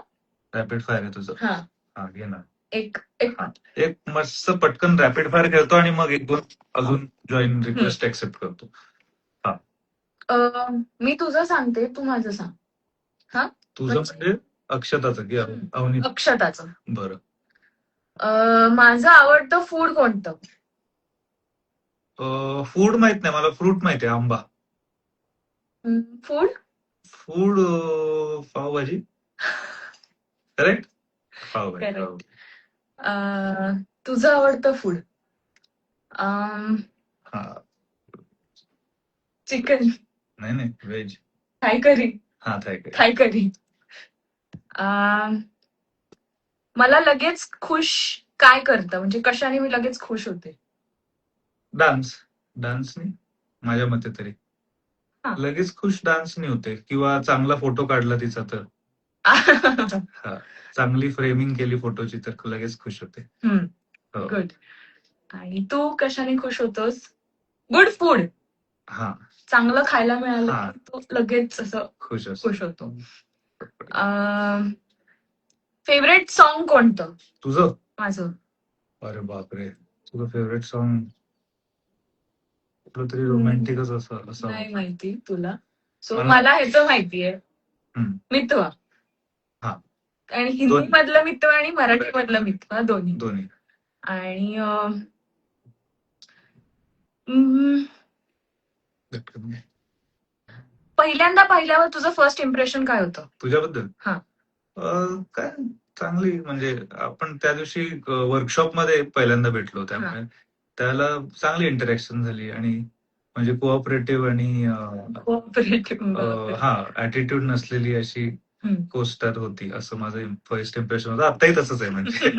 Speaker 1: रॅपिड फायर आहे तुझं?
Speaker 2: हा.
Speaker 1: हा, घे ना.
Speaker 2: एक
Speaker 1: एक मस्त पटकन रॅपिड फायर खेळतो आणि मग एक दोन अजून जॉईन रिक्वेस्ट एक्सेप्ट करतो.
Speaker 2: मी तुझं सांगते, तू माझं सांग. हा.
Speaker 1: तुझं म्हणजे अक्षताचं की अवनी?
Speaker 2: अक्षताचं.
Speaker 1: बरं.
Speaker 2: माझं आवडतं फूड कोणतं?
Speaker 1: फूड माहित नाही मला. फ्रूट माहिती आहे. आंबा.
Speaker 2: Food
Speaker 1: pav bhaji. Correct. Pav bhaji.
Speaker 2: Correct. तुझं आवडतं फूड?
Speaker 1: हा.
Speaker 2: चिकन.
Speaker 1: नाही व्हेज.
Speaker 2: थाय करी.
Speaker 1: हा,
Speaker 2: थाय करी. मला लगेच खुश काय करतं? म्हणजे कशाने मी लगेच खुश होते?
Speaker 1: डान्सनी माझ्या मते तरी.
Speaker 2: हा.
Speaker 1: लगेच खुश डान्सनी होते. किंवा चांगला फोटो काढला तिचा तर. हा, चांगली फ्रेमिंग केली फोटोची तर लगेच खुश होते. हो.
Speaker 2: गुड. आणि तू कशाने खुश होतोस? Good food.
Speaker 1: हा,
Speaker 2: चांगलं खायला मिळालं
Speaker 1: हा.
Speaker 2: की तो लगेच असं
Speaker 1: खुश
Speaker 2: खुश होतो. फेवरेट सॉन्ग कोणतं?
Speaker 1: तुझं?
Speaker 2: माझं
Speaker 1: अरे बापरे, तुझं फेवरेट सॉन्ग कुठलं तरी रोमॅन्टिकच असं.
Speaker 2: नाही माहिती तुला. सो
Speaker 1: मला-
Speaker 2: मला ह्याचं माहितीये.
Speaker 1: हम्म.
Speaker 2: मित्व.
Speaker 1: हा.
Speaker 2: आणि हिंदी मधलं मित्व आणि मराठी मधलं मित्व दोन्ही. आणि पहिल्यांदा पाहिल्यावर तुझं फर्स्ट इम्प्रेशन काय होतं
Speaker 1: तुझ्याबद्दल?
Speaker 2: हा.
Speaker 1: काय चांगली, म्हणजे आपण त्या दिवशी वर्कशॉप मध्ये पहिल्यांदा भेटलो त्यामुळे त्याला चांगली इंटरॅक्शन झाली. आणि म्हणजे कोऑपरेटिव्ह आणि हा, ऍटिट्यूड नसलेली अशी कोस्टार होती असं माझं फर्स्ट इम्प्रेशन होतं. आताही तसंच आहे म्हणजे.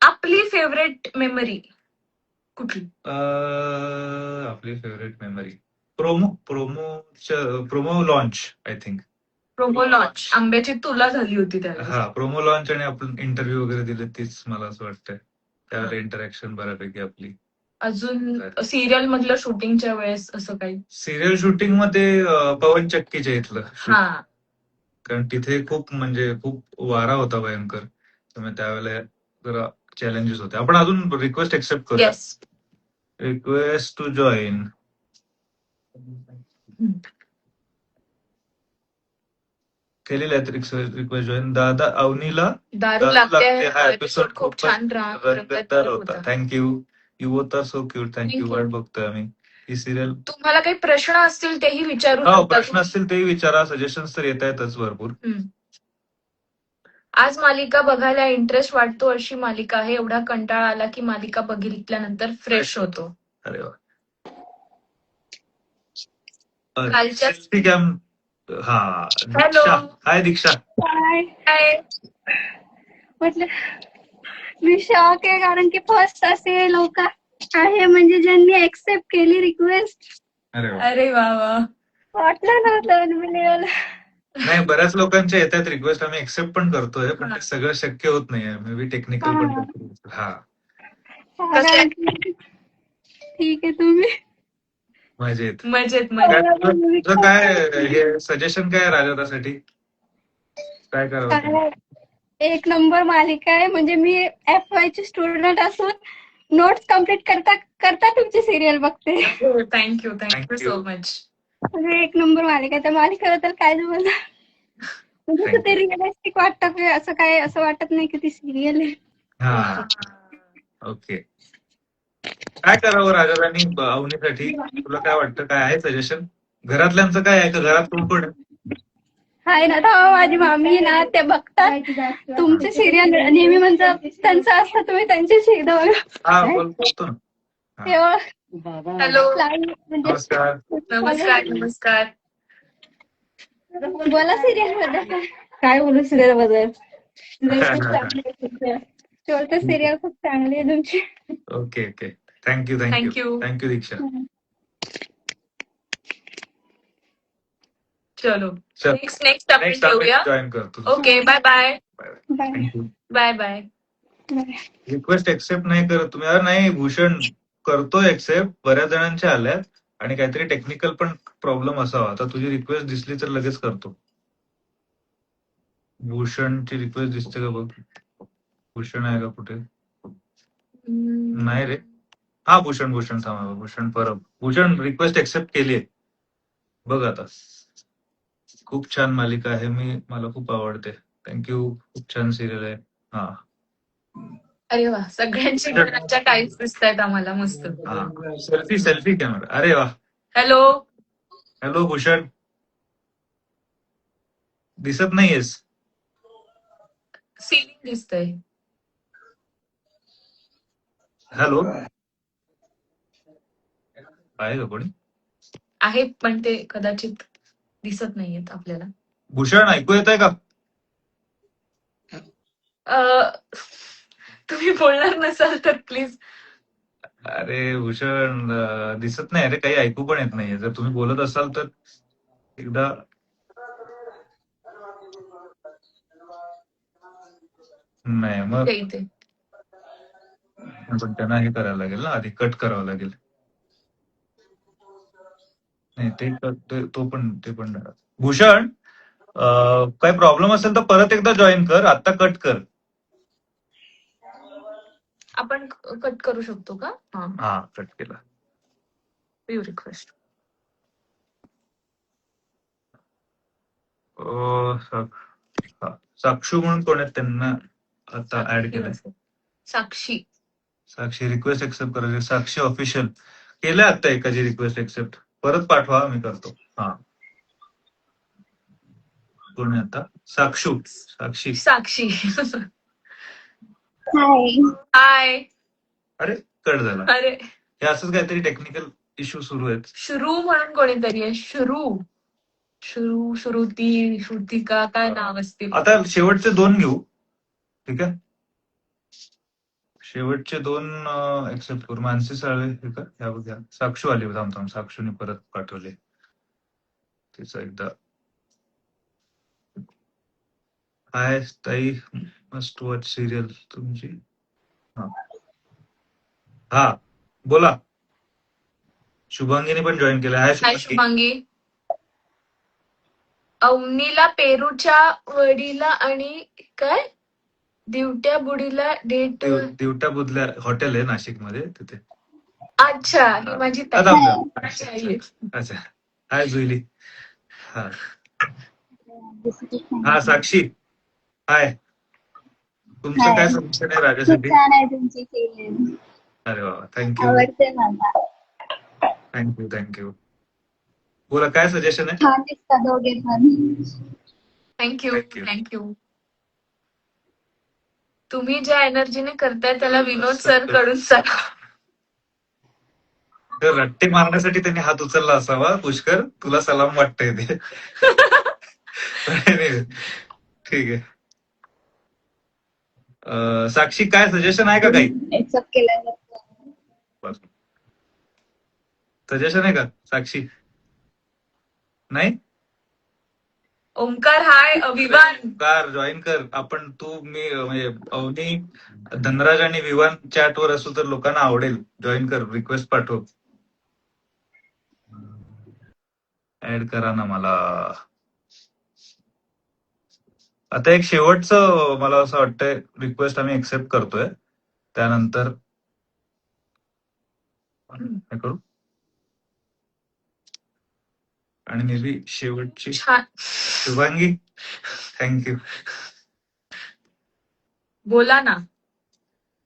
Speaker 2: आपली फेवरेट मेमरी कुठली?
Speaker 1: आपली favourite memory promo launch. I think
Speaker 2: promo launch आंब्याची तुला झाली होती त्याला.
Speaker 1: हा, प्रोमो लॉन्च आणि आपण इंटरव्ह्यू वगैरे दिले तीच मला असं वाटतंय. त्यावेळेला इंटरॅक्शन बऱ्यापैकी आपली
Speaker 2: अजून सिरियल मधलं शूटिंगच्या वेळेस असं काही?
Speaker 1: सिरियल शूटिंग मध्ये पवन चक्कीच्या इथलं shoot.
Speaker 2: हा.
Speaker 1: कारण तिथे खूप म्हणजे खूप वारा होता भयंकर, त्यामुळे त्यावेळेला जरा चॅलेंजेस होते. आपण अजून रिक्वेस्ट एक्सेप्ट करूया.
Speaker 2: येस.
Speaker 1: Request to join. केलेले आहेत रिक्वेस्ट जॉईन. दादा अवनीला
Speaker 2: दारू लागते
Speaker 1: हा
Speaker 2: एपिसोड
Speaker 1: एपिसोड
Speaker 2: खूप छान
Speaker 1: रंगतदार होता. Thank you. You both are so cute.
Speaker 2: Thank
Speaker 1: thank you.
Speaker 2: you.
Speaker 1: वाट बघतोय आम्ही ही सिरियल.
Speaker 2: तुम्हाला काही प्रश्न असतील तेही विचारू
Speaker 1: हो,
Speaker 2: शकता
Speaker 1: प्रश्न
Speaker 2: तुम्ही.
Speaker 1: असतील तेही विचारा. सजेशन्स तर येत आहेतच भरपूर.
Speaker 2: आज मालिका बघायला इंटरेस्ट वाटतो अशी मालिका आहे. एवढा कंटाळा आला की मालिका बघितल्यानंतर फ्रेश होतो.
Speaker 1: अरे वा.
Speaker 2: कालच्या-
Speaker 1: सेल्फी कॅम. हा,
Speaker 2: Hello.
Speaker 1: दीक्षा. हाय दीक्षा.
Speaker 2: काय?
Speaker 3: म्हटलं मी शॉक आहे कारण की फर्स्ट असे लोक आहे म्हणजे ज्यांनी एक्सेप्ट केली रिक्वेस्ट.
Speaker 1: अरे वा.
Speaker 2: अरे वा वा.
Speaker 3: वाटलं नव्हतं unbelievable.
Speaker 1: नाही, बऱ्याच लोकांच्या येतात रिक्वेस्ट, आम्ही एक्सेप्ट पण करतोय, पण
Speaker 2: हा.
Speaker 1: ते सगळं शक्य होत नाहीये. मे बी टेक्निकल पण
Speaker 3: हा.
Speaker 1: करतो. हा,
Speaker 2: कसं?
Speaker 3: ठीक आहे तुम्ही.
Speaker 1: मजेत.
Speaker 2: मजेत
Speaker 1: काय
Speaker 2: मजेत.
Speaker 1: तुझं काय हे सजेशन काय आहे राजासाठी? काय करावं?
Speaker 3: एक नंबर मालिका आहे म्हणजे मी FY ची स्टुडंट असून नोट्स कम्प्लीट करता करता तुमची सिरियल बघते.
Speaker 2: Thank you thank you
Speaker 1: Thank
Speaker 2: so
Speaker 1: you.
Speaker 2: Much.
Speaker 3: म्हणजे एक नंबर मालिका आहे. त्या मालिकेबद्दल काय बोलणार म्हणजे
Speaker 1: Thank
Speaker 3: ते रिअलिस्टिक वाटतं की असं काय असं वाटत नाही की ती सिरियल आहे.
Speaker 1: हा, ओके. काय करावं राजाराणी अवनीसाठी? तुला काय वाटतं? काय आहे सजेशन? घरातल्यांचं काय आहे का? घरात कोण कोण आहे?
Speaker 3: हाय ना तेव्हा माझी मामी ना ते बघतात तुमचे सिरियल नेहमी म्हणतात त्यांचं असतं तुम्ही त्यांच्याशी एकदा बघा.
Speaker 1: हा, बोलतो ना. हा.
Speaker 3: तेव्हा
Speaker 2: हॅलो.
Speaker 3: म्हणजे
Speaker 1: नमस्कार.
Speaker 2: नमस्कार नमस्कार.
Speaker 3: बोला सिरियल बद्दल. काय बोलू सिरियल बद्दल? शेवटचं सिरियल खूप चांगली आहे तुमची.
Speaker 1: Okay okay. Thank you
Speaker 2: Thank
Speaker 1: thank you
Speaker 2: you.
Speaker 1: Thank you दीक्षा.
Speaker 2: चलो
Speaker 1: चल.
Speaker 2: नेक्स्ट आपण
Speaker 1: नेक्स्ट आम्ही
Speaker 2: ठेवूया.
Speaker 1: जॉईन करतो.
Speaker 2: Okay bye bye.
Speaker 3: Bye.
Speaker 1: Thank you.
Speaker 2: Bye bye.
Speaker 1: Request accept नाही करत तुम्ही? अरे नाही भूषण, करतोय एक्सेप्ट. बऱ्याच जणांच्या आल्यात आणि काहीतरी टेक्निकल पण प्रॉब्लेम असावा. आता तुझी रिक्वेस्ट दिसली तर लगेच करतो. भूषणची रिक्वेस्ट दिसते का बघ. भूषण आहे का कुठे? नाही रे. हा, भूषण थांबा. भूषण परब. भूषण रिक्वेस्ट एक्सेप्ट केली आहे बघ आता. खूप छान मालिका आहे. मला खूप आवडते. थँक्यू. खूप छान सिरियल आहे. हा
Speaker 2: अरे वा, सगळ्यांची घराच्या टाईप्स दिसत आहेत आम्हाला. मस्त.
Speaker 1: हा. Selfie camera. अरे वा.
Speaker 2: हॅलो.
Speaker 1: हॅलो भूषण, दिसत नाहीयेस.
Speaker 2: सिलिंग दिसतंय.
Speaker 1: हॅलो, आहे का कोणी?
Speaker 2: आहे पण ते कदाचित दिसत नाहीयेत आपल्याला.
Speaker 1: भूषण, ऐकू येत आहे का?
Speaker 2: तुम्ही बोलणार नसाल तर प्लीज.
Speaker 1: अरे भूषण, दिसत नाही. अरे काही ऐकू पण येत नाहीये. जर तुम्ही बोलत असाल तर एकदा. नाही मग
Speaker 2: इथे
Speaker 1: पण त्यांना हे करायला लागेल ना, आधी कट करावं लागेल. नाही ते पण भूषण, काही प्रॉब्लेम असेल तर परत एकदा जॉईन कर. आता कट कर.
Speaker 2: आपण कट करू शकतो का?
Speaker 1: हा, कट केला.
Speaker 2: View request.
Speaker 1: साक्षू म्हणून कोण आहेत? त्यांना आता ऍड केलंय. साक्षी रिक्वेस्ट एक्सेप्ट करायची. साक्षी ऑफिशियल केलंय आता एकाची रिक्वेस्ट एक्सेप्ट. परत पाठवा, मी करतो. हा, कोण आहे आता? साक्षी.
Speaker 3: हाय.
Speaker 2: हाय.
Speaker 1: कट झाला.
Speaker 2: अरे
Speaker 1: हे असंच काहीतरी टेक्निकल इश्यू सुरू आहेत.
Speaker 2: श्रू म्हणून कोणीतरी आहे. श्रुतिका काय नाव असतील.
Speaker 1: आता शेवटचे 2 घेऊ. ठीक आहे, शेवटचे 2 एक्सेप्ट करू. मानसी साळवे हे का? ह्या बघा, साक्षू आली. थांब साक्षूने परत पाठवले. तिचं एकदा. हाय ताई, मस्ट वॉच सिरियल तुमची. हा, बोला. शुभांगीने पण जॉईन केलं. हाय
Speaker 2: हाय
Speaker 1: शुभांगी.
Speaker 2: शुभांगी. अवनीला पेरूच्या वडीला आणि काय दिवट्या बुडीला डेट.
Speaker 1: दिवट्या बुधल्या हॉटेल आहे नाशिकमध्ये तिथे.
Speaker 2: अच्छा, ही माझी ताई.
Speaker 1: थांब, थांब.
Speaker 2: माझी आई आहे.
Speaker 1: अच्छा. हाय जुईली. हा हा साक्षी. हाय. तुमचं
Speaker 3: हाय.
Speaker 1: काय सजेशन आहे
Speaker 3: खूप
Speaker 1: राजासाठी?
Speaker 3: छान आहे तुमची फिल्म,
Speaker 1: अरे वा, थँक्यू
Speaker 3: आवडते मला.
Speaker 1: थँक्यू. बोला, काय सजेशन आहे?
Speaker 3: छान दिसतात दोघे पण.
Speaker 2: Thank you
Speaker 1: Thank you.
Speaker 2: थँक्यू. तुम्ही ज्या एनर्जीने करताय त्याला विनोद सर कडून सांगा.
Speaker 1: तर रट्टे मारण्यासाठी त्यांनी हात उचलला असावा. पुष्कर, तुला सलाम वाटतंय ते. Anyway, ठीक आहे. साक्षी, काय सजेशन आहे का काही?
Speaker 3: एक्सेप्ट केल्यावर
Speaker 1: सजेशन आहे का साक्षी? नाही?
Speaker 2: ओमकार हाय. विवान
Speaker 1: कार जॉईन कर. आपण तू मी म्हणजे अवनी, धनराज आणि विवान चॅटवर असू तर लोकांना आवडेल. जॉईन कर, रिक्वेस्ट पाठव. ऍड करा ना मला. आता एक शेवटचं मला असं वाटतंय रिक्वेस्ट आम्ही एक्सेप्ट करतोय. त्यानंतर काय करू? आणि मे बी शेवटची
Speaker 2: छान.
Speaker 1: शुभांगी. थँक्यू.
Speaker 2: बोला ना.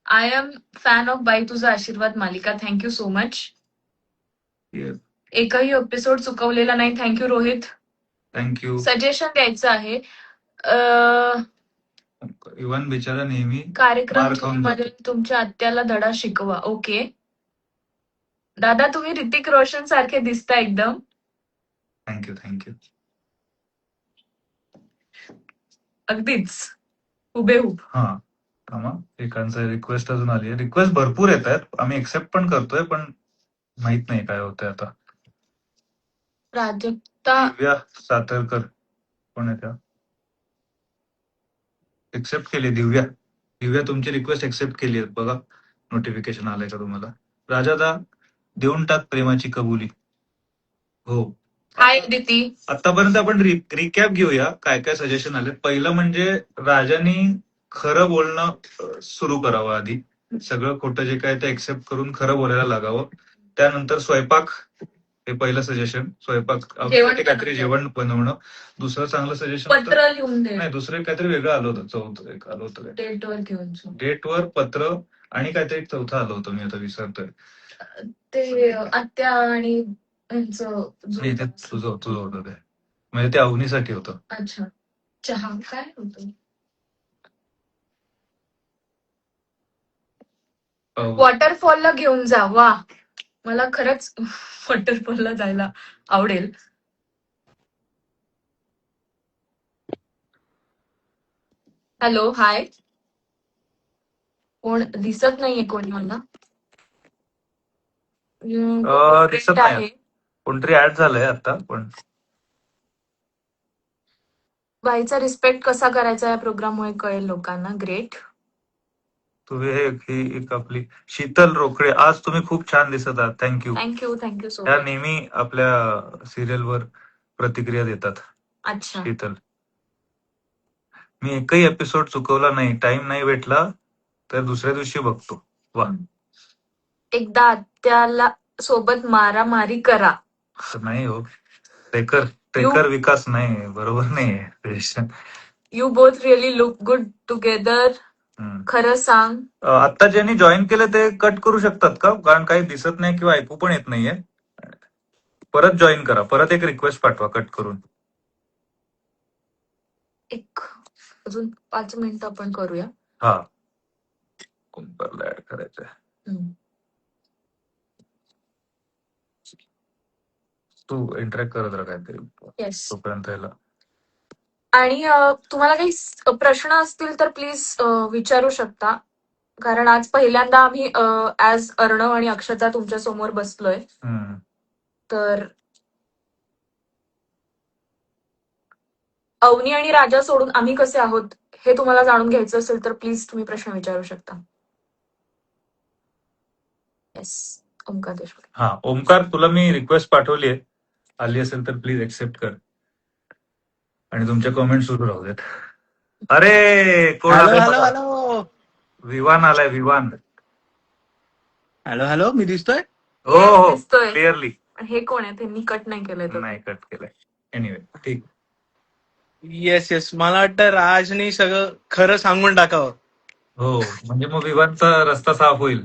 Speaker 2: आय एम फॅन ऑफ बाई तुझा आशीर्वाद मालिका. Thank you so much. एकही एपिसोड चुकवलेला नाही. थँक्यू रोहित.
Speaker 1: थँक्यू.
Speaker 2: सजेशन द्यायचं आहे.
Speaker 1: इवन बिचारा नेहमी
Speaker 2: कार्यक्रम
Speaker 1: मार खाऊन
Speaker 2: मध्ये तुमच्या आत्याला धडा शिकवा. ओके दादा, तुम्ही ऋतिक रोशन सारखे दिसता एकदम.
Speaker 1: थँक्यू.
Speaker 2: अगदीच हुबेहूब.
Speaker 1: हा थांबा, एकांचा रिक्वेस्ट अजून आली आहे. रिक्वेस्ट भरपूर येत आहेत. आम्ही एक्सेप्ट पण करतोय, पण माहित नाही काय होतंय आता.
Speaker 2: प्राजक्ता
Speaker 1: दिव्या सातरकर कोण आहे त्या? एक्सेप्ट केली दिव्या तुमची रिक्वेस्ट एक्सेप्ट केली आहे. बघा नोटिफिकेशन आलंय का तुम्हाला? राजादा, देऊन टाक प्रेमाची कबुली. हो.
Speaker 2: हाय अदिती.
Speaker 1: आतापर्यंत आपण रिकॅप घेऊया काय काय सजेशन आले. पहिलं म्हणजे राजानी खरं बोलणं सुरू करावं. आधी सगळं खोटं जे काय ते एक्सेप्ट करून खरं बोलायला लागावं. त्यानंतर स्वयंपाक, हे पहिलं सजेशन. स्वयंपाक काहीतरी जेवण बनवणं. दुसरं चांगलं सजेशन
Speaker 2: पत्र लिहून दे.
Speaker 1: नाही, दुसरं काहीतरी वेगळं आलं होतं. चौथं एक आलं होतं.
Speaker 2: डेटवर घेऊन
Speaker 1: डेटवर पत्र आणि काहीतरी चौथं आलं होतं. मी आता विसरतोय.
Speaker 2: ते आत्या आणि यांचं
Speaker 1: नाही, ते तुझं होतं ते. म्हणजे ते अवनीसाठी होतं.
Speaker 2: अच्छा. चहा काय होतं? वॉटरफॉलला घेऊन जा. वा, मला खरंच वॉटरफॉलला जायला आवडेल. हॅलो, हाय. कोण दिसत नाहीये कोणी मला.
Speaker 1: दिसत नाही. कोणतरी ऍड झालंय आता. पण
Speaker 2: बाईचा रिस्पेक्ट कसा करायचा या प्रोग्राममुळे कळेल लोकांना. ग्रेट.
Speaker 1: तुम्ही ही एक आपली शीतल रोकडे, आज तुम्ही खूप छान दिसत आहात.
Speaker 2: थँक्यू सो
Speaker 1: त्या
Speaker 2: मच.
Speaker 1: नेहमी आपल्या सिरियलवर प्रतिक्रिया देतात.
Speaker 2: अच्छा.
Speaker 1: शीतल, मी एकही एपिसोड चुकवला नाही. टाइम नाही भेटला तर दुसऱ्या दिवशी बघतो. वा.
Speaker 2: एकदा आत्याला सोबत मारामारी करा.
Speaker 1: नाही हो, ट्रेकर विकास नाही, बरोबर नाही.
Speaker 2: You both really look good together. खरं सांग.
Speaker 1: आता ज्यांनी जॉईन केलं ते कट करू शकतात का? कारण काही दिसत नाही किंवा ऐकू पण येत नाहीये. परत जॉईन करा. परत एक रिक्वेस्ट पाठवा कट करून.
Speaker 2: एक अजून 5 मिनिटं आपण करूया.
Speaker 1: हा, कुंपरला ऍड करायचंय. तू इंटरॅक्ट करत राहा काहीतरी.
Speaker 2: येस.
Speaker 1: तोपर्यंत याला.
Speaker 2: आणि तुम्हाला काही प्रश्न असतील तर प्लीज विचारू शकता. कारण आज पहिल्यांदा आम्ही ऍज अर्णव आणि अक्षता तुमच्या समोर बसलोय. तर अवनी आणि राजा सोडून आम्ही कसे आहोत हे तुम्हाला जाणून घ्यायचं असेल तर प्लीज तुम्ही प्रश्न विचारू शकता. येस. ओमकार देशमुख.
Speaker 1: हा ओमकार, तुला मी रिक्वेस्ट पाठवली आहे, आली असेल तर प्लीज एक्सेप्ट कर आणि तुमच्या कमेंट सुरू राहू देत. अरे कोण
Speaker 6: हॅलो
Speaker 1: आलंय
Speaker 6: हॅलो
Speaker 1: बघा.
Speaker 6: हॅलो
Speaker 1: विवान आलाय, विवान.
Speaker 6: हॅलो हॅलो मी दिसतोय?
Speaker 1: हो हो
Speaker 2: दिसतोय.
Speaker 1: क्लिअरली.
Speaker 2: हे कोण आहे? त्यांनी कट नाही केलंय तो.
Speaker 1: नाही कट केलंय. एनिवे ठीक.
Speaker 6: येस येस, मला वाटतं राजनी सगळं खरं सांगून टाकावं.
Speaker 1: हो म्हणजे मग विवानचा रस्ता साफ होईल.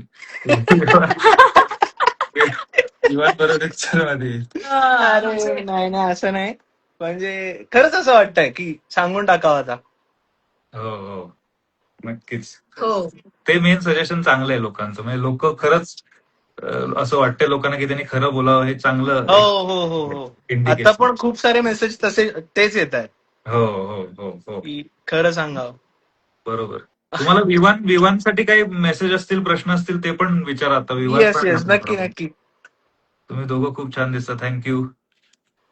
Speaker 1: विवान बरोबर पिक्चर मध्ये येईल.
Speaker 6: अरे नाही नाही, असं नाही. म्हणजे खरंच असं वाटतंय की सांगून टाकावं आता.
Speaker 1: हो हो नक्कीच.
Speaker 2: हो.
Speaker 1: ते मेन सजेशन चांगलं आहे लोकांचं, म्हणजे लोक खरंच असं वाटतंय लोकांना की त्यांनी खरं बोलावं, हे चांगलं
Speaker 6: हो हो हो हो. आता
Speaker 1: इंडिकेशन.
Speaker 6: पण खूप सारे मेसेज तसे तेच येत आहेत
Speaker 1: हो हो हो हो
Speaker 6: की खरं सांगावं.
Speaker 1: बरोबर. तुम्हाला विवानसाठी काही मेसेज असतील, प्रश्न असतील, ते पण विचारा आता. विवान
Speaker 6: येस
Speaker 1: पण
Speaker 6: येस,
Speaker 1: आहे.
Speaker 6: नक्की नक्की.
Speaker 1: तुम्ही दोघं खूप छान दिसता. थँक्यू.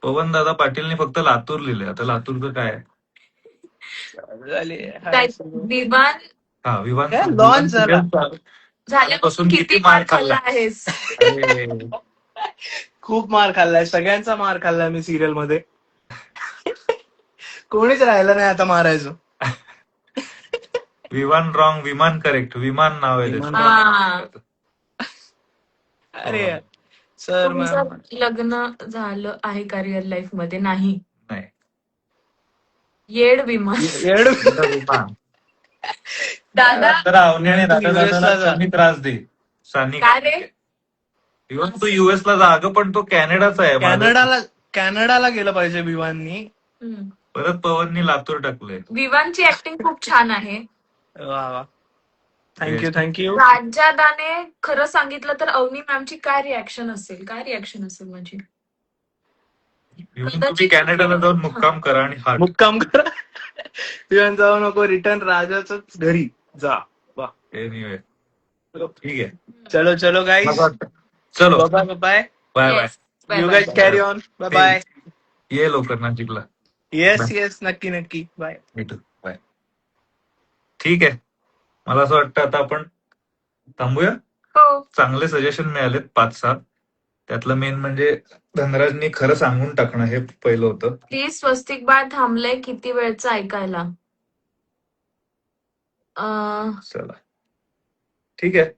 Speaker 1: पवन दादा पाटीलने फक्त लातूर लिहिले, आता लातूरचं काय आहे?
Speaker 6: झाली.
Speaker 2: विमान
Speaker 1: हा विवान
Speaker 6: काय launch झाला?
Speaker 2: झाल्यापासून किती मार खाल्ला आहेस?
Speaker 1: अरे,
Speaker 6: खूप मार खाल्लाय, सगळ्यांचा मार खाल्लाय मी सिरियल मध्ये. कोणीच राहिलं नाही आता मारायचं.
Speaker 1: विवान रॉंग, विमान करेक्ट. विमान नाव आहे
Speaker 6: विमान
Speaker 1: त्याचं.
Speaker 6: अरे सर मॅम.
Speaker 2: तुमचं लग्न झालं आहे का रिअल लाईफ मध्ये? नाही.
Speaker 1: नाही.
Speaker 2: येड विमान.
Speaker 1: विमान.
Speaker 2: दादा
Speaker 1: तर अवनीने
Speaker 6: तू
Speaker 1: दादा
Speaker 6: US ला जा.
Speaker 1: कमी त्रास दे. सानी
Speaker 2: काय रे?
Speaker 1: इव्हन तू US ला जा अगं, पण तो कॅनडाचा आहे. माझा
Speaker 6: कॅनडाला गेलं पाहिजे विमाननी.
Speaker 2: हम्म.
Speaker 1: परत पवननी लातूर टाकलंय.
Speaker 2: विवानची ऍक्टिंग खूप छान आहे.
Speaker 6: वा वा, थँक्यू थँक्यू.
Speaker 2: राजादाने खरं सांगितलं तर अवनी मॅमची काय रिॲक्शन असेल? काय रिॲक्शन असेल माझी?
Speaker 1: इव्हन तुम्ही कॅनडाला जाऊन मुक्काम करा आणि हार्ट.
Speaker 6: मुक्काम करा. विमान जाऊ नको, रिटर्न राजाच घरी जा. वा,
Speaker 1: एनिवे ठीक आहे.
Speaker 6: चलो चलो गाईज,
Speaker 1: चलो
Speaker 6: bye bye.
Speaker 1: Bye bye.
Speaker 2: Yes. Bye
Speaker 6: you
Speaker 2: bye.
Speaker 6: Guys carry on. Bye bye.
Speaker 1: ये लवकर नाशिकला.
Speaker 6: येस येस, नक्की नक्की. बाय.
Speaker 1: भेटू. बाय. ठीक आहे. मला असं वाटतं आता आपण थांबूया.
Speaker 2: हो.
Speaker 1: चांगले सजेशन मिळालेत 5-6. त्यातलं मेन म्हणजे धनराजनी खरं सांगून टाकणं हे पहिलं होतं.
Speaker 2: प्लीज स्वस्तिक बाळ थांबलंय किती वेळचं ऐकायला.
Speaker 1: चला ठीक आहे.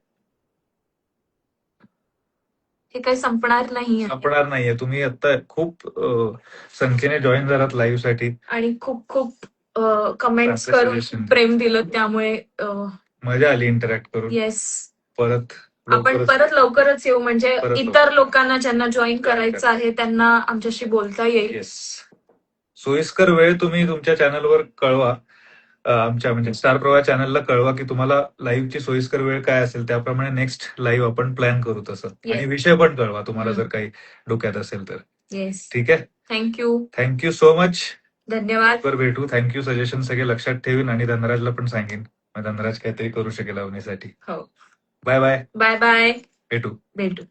Speaker 2: हे काही संपणार नाहीये
Speaker 1: संपणार नाहीये. तुम्ही आता खूप संख्येने जॉईन झालात लाईव्ह साठी
Speaker 2: आणि खूप खूप कमेंट्स
Speaker 1: चांगलं
Speaker 2: करून
Speaker 1: suggestion.
Speaker 2: प्रेम दिलं, त्यामुळे
Speaker 1: मजा आली इंटरॅक्ट करून.
Speaker 2: येस.
Speaker 1: परत
Speaker 2: आपण
Speaker 1: लवकरच
Speaker 2: परत लवकरच येऊ, म्हणजे
Speaker 1: परत
Speaker 2: इतर लोकांना ज्यांना जॉईन करायचं आहे त्यांना आमच्याशी बोलता येईल.
Speaker 1: येस. सोयीस्कर वेळ तुम्ही तुमच्या चॅनलवर कळवा. आमच्या म्हणजे स्टार प्रवाह चॅनलला कळवा की तुम्हाला लाईव्हची सोयीस्कर वेळ काय असेल, त्याप्रमाणे नेक्स्ट लाईव्ह आपण प्लॅन करू तसं.
Speaker 2: Yes.
Speaker 1: आणि विषय पण कळवा तुम्हाला
Speaker 2: हम्म.
Speaker 1: जर काही डोक्यात असेल तर.
Speaker 2: येस.
Speaker 1: ठीक आहे.
Speaker 2: थँक्यू.
Speaker 1: Thank you so much.
Speaker 2: धन्यवाद.
Speaker 1: लवकर भेटू. थँक्यू. सजेशन सगळे लक्षात ठेवीन आणि धनराजला पण सांगेन. मग धनराज काहीतरी करू शकेल अवनीसाठी.
Speaker 2: हो.
Speaker 1: Bye bye.
Speaker 2: Bye bye.
Speaker 1: भेटू.
Speaker 2: भेटू.